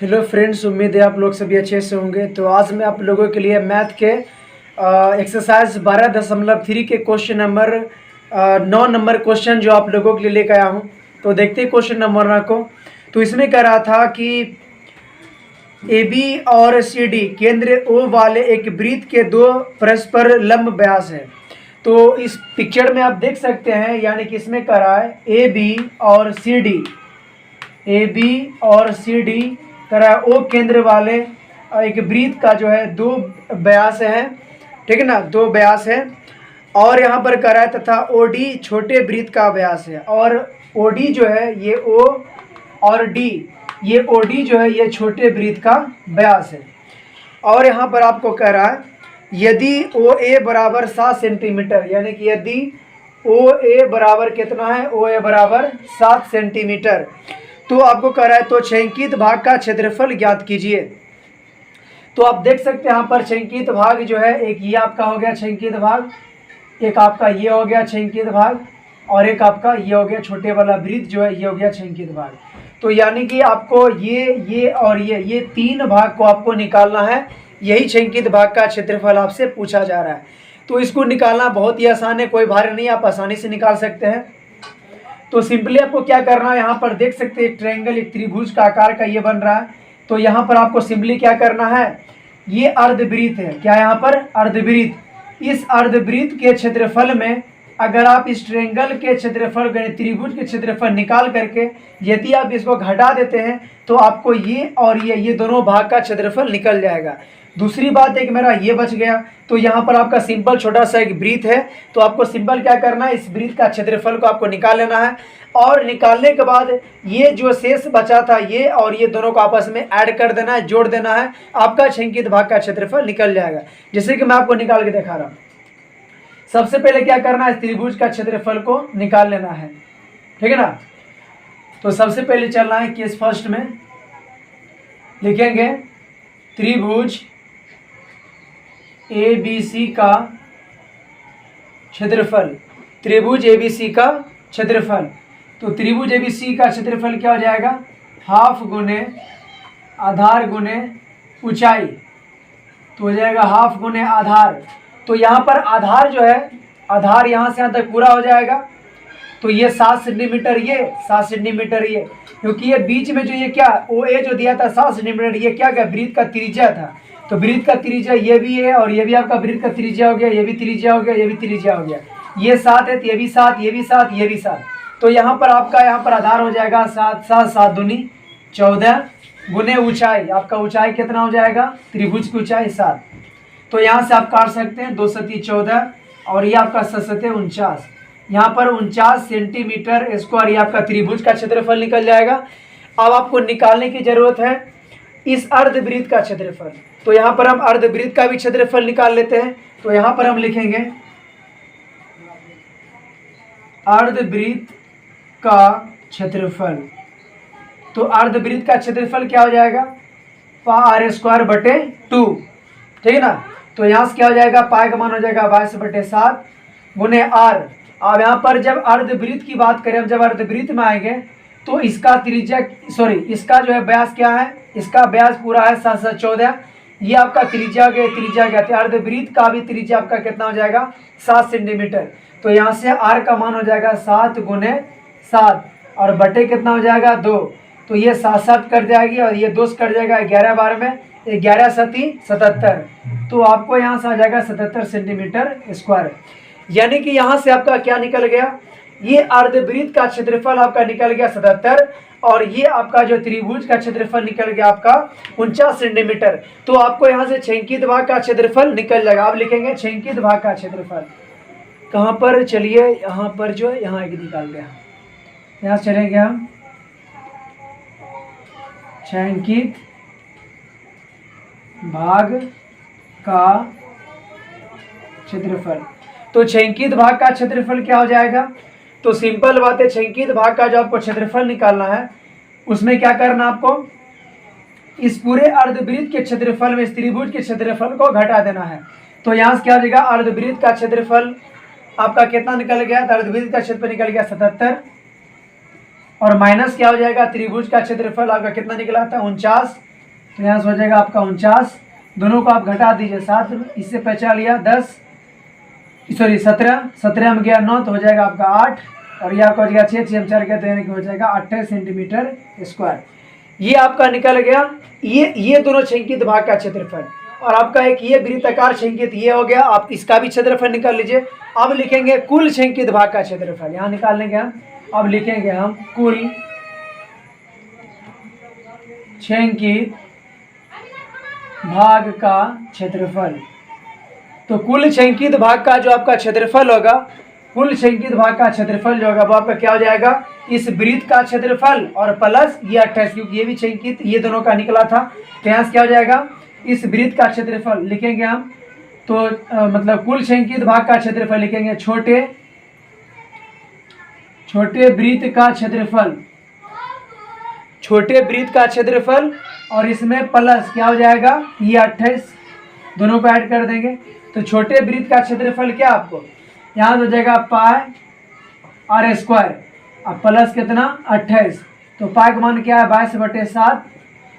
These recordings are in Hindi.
हेलो फ्रेंड्स, उम्मीद है आप लोग सभी अच्छे से होंगे। तो आज मैं आप लोगों के लिए मैथ के एक्सरसाइज 12.3 के क्वेश्चन नंबर 9 नंबर क्वेश्चन जो आप लोगों के लिए लेकर आया हूँ। तो देखते हैं क्वेश्चन नंबर 9 को। तो इसमें कह रहा था कि ए बी और सी डी केंद्र ओ वाले एक वृत्त के दो परस्पर लंब व्यास है। तो इस पिक्चर में आप देख सकते हैं, यानी कि इसमें कह रहा है ए बी और सी डी, ए बी और सी डी करा ओ केंद्र वाले एक वृत्त का जो है दो व्यास है, ठीक है ना, दो व्यास है। और यहाँ पर करा है तथा ओ डी छोटे वृत्त का व्यास है। और ओ डी जो है ये ओ और डी, ये ओ डी जो है ये छोटे वृत्त का व्यास है। और यहाँ पर आपको कह रहा है यदि ओ ए बराबर 7 सेंटीमीटर, यानी कि यदि ओ ए बराबर कितना है, ओ ए बराबर 7 सेंटीमीटर, तो आपको कह रहा है तो छेंकित भाग का क्षेत्रफल ज्ञात कीजिए। तो आप देख सकते हैं यहाँ पर छेंकित भाग जो है, एक ये आपका हो गया छेंकित भाग, एक आपका ये हो गया छेंकित भाग, और एक आपका ये हो गया छोटे वाला वृत्त जो है ये हो गया छेंकित भाग। तो यानी कि आपको ये और ये तीन भाग को आपको निकालना है। यही छेंकित भाग का क्षेत्रफल आपसे पूछा जा रहा है। तो इसको निकालना बहुत ही आसान है, कोई भार नहीं, आप आसानी से निकाल सकते हैं। तो सिंपली आपको क्या करना है, यहाँ पर देख सकते हैं एक ट्रायंगल, एक त्रिभुज का आकार का ये बन रहा है। तो यहाँ पर आपको सिंपली क्या करना है, ये अर्धवृत्त है, क्या यहाँ पर अर्धवृत्त। इस अर्धवृत्त के क्षेत्रफल में अगर आप इस ट्रायंगल के क्षेत्रफल त्रिभुज के क्षेत्रफल निकाल करके यदि आप इसको घटा देते हैं तो आपको ये और ये दोनों भाग का क्षेत्रफल निकल जाएगा। दूसरी बात एक मेरा ये बच गया। तो यहाँ पर आपका सिंपल छोटा सा एक वृत्त है, तो आपको सिंपल क्या करना है, इस वृत्त का क्षेत्रफल को आपको निकाल लेना है। और निकालने के बाद ये जो शेष बचा था ये और ये दोनों को आपस में ऐड कर देना है, जोड़ देना है, आपका छेंकित भाग का क्षेत्रफल निकल जाएगा। जैसे कि मैं आपको निकाल के दिखा रहा हूँ। सबसे पहले क्या करना है, त्रिभुज का क्षेत्रफल को निकाल लेना है, ठीक है ना। तो सबसे पहले चलना है केस फर्स्ट में, लिखेंगे त्रिभुज ए बी सी का क्षेत्रफल, त्रिभुज ए बी सी का क्षेत्रफल। तो त्रिभुज ए बी सी का क्षेत्रफल क्या हो जाएगा, हाफ गुने आधार गुने ऊंचाई, तो हो जाएगा हाफ गुने आधार। तो यहाँ पर आधार जो है, आधार यहाँ से यहाँ तक पूरा हो जाएगा। तो ये 7 सेंटीमीटर, ये 7 सेंटीमीटर, ये क्योंकि ये बीच में जो ये क्या ओ ए जो दिया था 7 सेंटीमीटर, ये क्या क्या वृत्त का त्रिज्या था। तो वृत्त का त्रिज्या ये भी है और ये भी आपका वृत्त का त्रिज्या हो गया, ये भी त्रिज्या हो गया, ये भी त्रिज्या हो गया। ये 7 है तो ये भी 7, ये भी 7, ये भी 7। तो यहाँ पर आपका यहाँ पर आधार हो जाएगा 7 7 7 दूनी 14 गुने ऊंचाई, आपका ऊंचाई कितना हो जाएगा, त्रिभुज की ऊंचाई 7। तो यहाँ से आप काट सकते हैं 2 7 14 और ये आपका 7 7 49, यहाँ पर 49 सेंटीमीटर स्क्वायर ये आपका त्रिभुज का क्षेत्रफल निकल जाएगा। अब आपको निकालने की जरूरत है इस अर्धवृत्त का क्षेत्रफल। तो यहाँ पर हम अर्धवृत्त का भी क्षेत्रफल निकाल लेते हैं। तो यहाँ पर हम लिखेंगे अर्धवृत्त का क्षेत्रफल। तो अर्धवृत्त का क्षेत्रफल क्या हो जाएगा, पाई r² बटे 2, ठीक है ना। तो यहाँ से क्या हो जाएगा, पाई का मान हो जाएगा 22/7 गुने r। अब यहाँ पर जब अर्धवृत्त की बात करें, जब अर्धवृत्त में आएंगे तो इसका त्रिज्या इसका जो है व्यास क्या है, इसका व्यास पूरा है 7 7 14, ये आपका त्रिज्या गया, त्रिज्या गया। तो अर्धवृत्त का भी त्रिज्या आपका कितना हो जाएगा 7 सेंटीमीटर। तो यहाँ से r का मान हो जाएगा 7 गुने 7 और बटे कितना हो जाएगा 2। तो ये 7 7 कट जाएगी और ये 2 कट जाएगा, 11 12 में 11 7 77। तो आपको यहाँ से आ जाएगा 77 सेंटीमीटर स्क्वायर। यानी कि यहाँ से आपका क्या निकल गया, ये अर्धवृत्त का क्षेत्रफल आपका निकल गया 77 और ये आपका जो त्रिभुज का क्षेत्रफल निकल गया आपका 49 सेंटीमीटर। तो आपको यहाँ से छेंकित भाग का क्षेत्रफल निकल जाएगा। आप लिखेंगे छेंकित भाग का क्षेत्रफल कहाँ पर, चलिए यहाँ पर जो है यहाँ एक निकाल गया, यहाँ चलेंगे हम छेंकित भाग का क्षेत्रफल। तो छेंकित भाग का क्षेत्रफल क्या हो जाएगा, तो सिंपल बात है, छेंकित भाग का जो आपको क्षेत्रफल निकालना है उसमें क्या करना, आपको इस पूरे अर्धवृत्त के क्षेत्रफल में इस त्रिभुज के क्षेत्रफल को घटा देना है। तो यहाँ से क्या हो जाएगा, अर्धवृत्त का क्षेत्रफल आपका कितना निकल गया, अर्धवृत्त का क्षेत्रफल निकल गया 77 और माइनस क्या हो जाएगा, त्रिभुज का क्षेत्रफल आपका कितना निकला था 49 तो यहाँ से हो जाएगा आपका 49, दोनों को आप घटा दीजिए 7, इससे बचा लिया 10, सॉरी 17, 17 में गया 9 तो हो जाएगा आपका 8, और यह आपका हो जाएगा 6, 6 में 4 कहते हैं कि हो जाएगा 28 सेंटीमीटर स्क्वायर। ये आपका निकल गया ये दोनों छेंकित भाग का क्षेत्रफल। और आपका एक ये वृत्ताकार छेंकित ये हो गया, आप इसका भी क्षेत्रफल निकाल लीजिए। अब लिखेंगे कुल छेंकित भाग का क्षेत्रफल, यहाँ निकाल लेंगे हम। अब लिखेंगे हम कुल छेंकित भाग का क्षेत्रफल। तो कुल छेंकित भाग का जो आपका क्षेत्रफल होगा, कुल छेंकित भाग का क्षेत्रफल जो होगा वो आपका क्या हो जाएगा, इस वृत्त का क्षेत्रफल और प्लस ये 28, क्योंकि ये भी छेंकित ये दोनों का निकला था। तो यहाँ से क्या हो जाएगा, इस वृत्त का क्षेत्रफल लिखेंगे हम। तो मतलब कुल छेंकित भाग का क्षेत्रफल लिखेंगे छोटे वृत्त का क्षेत्रफल, छोटे वृत्त का क्षेत्रफल, और इसमें प्लस क्या हो जाएगा, ये 28, दोनों को ऐड कर देंगे। तो छोटे वृत्त का क्षेत्रफल क्या आपको यहाँ हो जाएगा पाई आर स्क्वायर, अब प्लस कितना 28, तो पाई का मान क्या है 22/7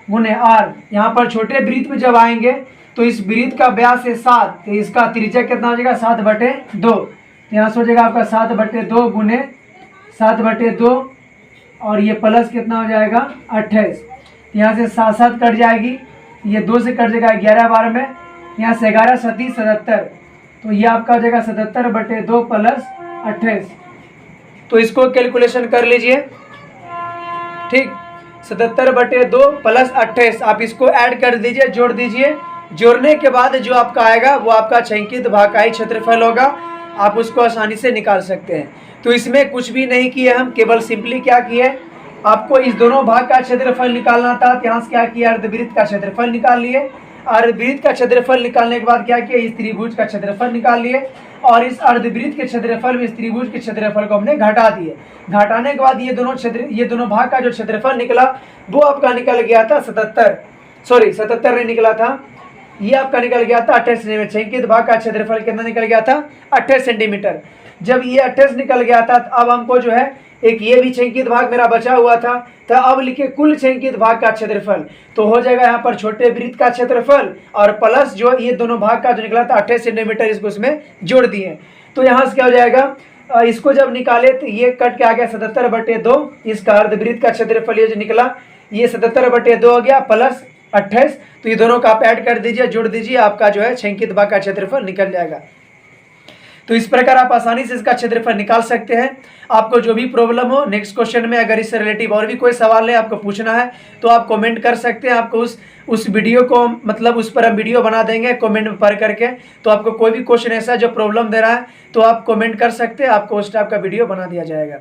गुने आर। यहाँ पर छोटे वृत्त में जब आएंगे तो इस वृत्त का व्यास है 7, तो इसका त्रिज्या कितना हो जाएगा 7/2, तो यहाँ से हो जाएगा आपका 7/2 गुने 7/2, और ये प्लस कितना हो जाएगा 28। यहाँ से 7 कट जाएगी, ये 2 से कट जाएगा 11 बार में, यहाँ से 11 37 77, तो ये आपका हो जाएगा 77/2 प्लस 28। तो इसको कैलकुलेशन कर लीजिए, ठीक, 77/2 प्लस 28, आप इसको ऐड कर दीजिए, जोड़ दीजिए। जोड़ने के बाद जो आपका आएगा वो आपका छेंकित भाग का ही क्षेत्रफल होगा, आप उसको आसानी से निकाल सकते हैं। तो इसमें कुछ भी नहीं किए हम, केवल सिंपली क्या किए, आपको इस दोनों भाग का क्षेत्रफल निकालना था। यहाँ से क्या किया, अर्धवृत्त का क्षेत्रफल निकाल लिए। अर्धवृत्त का क्षेत्रफल निकालने के बाद क्या किया, इस त्रिभुज का क्षेत्रफल निकाल लिए, और इस अर्धवृत्त के क्षेत्रफल में इस त्रिभुज के क्षेत्रफल को हमने घटा दिए। घटाने के बाद ये दोनों भाग का जो क्षेत्रफल निकला वो आपका निकल गया था 77 नहीं निकला था, ये आपका निकल गया था 28 सेंटीमीटर। छेंकित भाग का क्षेत्रफल कितना निकल गया था 28 सेंटीमीटर। जब ये 28 निकल गया था, अब हमको जो है एक ये भी छेंकित भाग मेरा बचा हुआ था, तो अब लिखे कुल छेंकित भाग का क्षेत्रफल। तो हो जाएगा यहाँ पर छोटे वृत्त का क्षेत्रफल और प्लस जो ये दोनों भाग का जो निकला था 28 सेंटीमीटर, इसको उसमें जोड़ दिए। तो यहाँ से क्या हो जाएगा, इसको जब निकाले तो ये कट के आ गया 77/2, इसका अर्धवृत्त का क्षेत्रफल ये जो निकला ये 77/2 हो गया प्लस 28। तो ये दोनों का आप ऐड कर दीजिए, जोड़ दीजिए, आपका जो है छेंकित भाग का क्षेत्रफल निकल जाएगा। तो इस प्रकार आप आसानी से इसका क्षेत्रफल निकाल सकते हैं। आपको जो भी प्रॉब्लम हो नेक्स्ट क्वेश्चन में, अगर इससे रिलेटिव और भी कोई सवाल है आपको पूछना है तो आप कमेंट कर सकते हैं। आपको उस वीडियो को मतलब उस पर हम वीडियो बना देंगे कमेंट में पढ़ करके। तो आपको कोई भी क्वेश्चन ऐसा जो प्रॉब्लम दे रहा है तो आप कमेंट कर सकते हैं, आपको उस टाइप का वीडियो बना दिया जाएगा।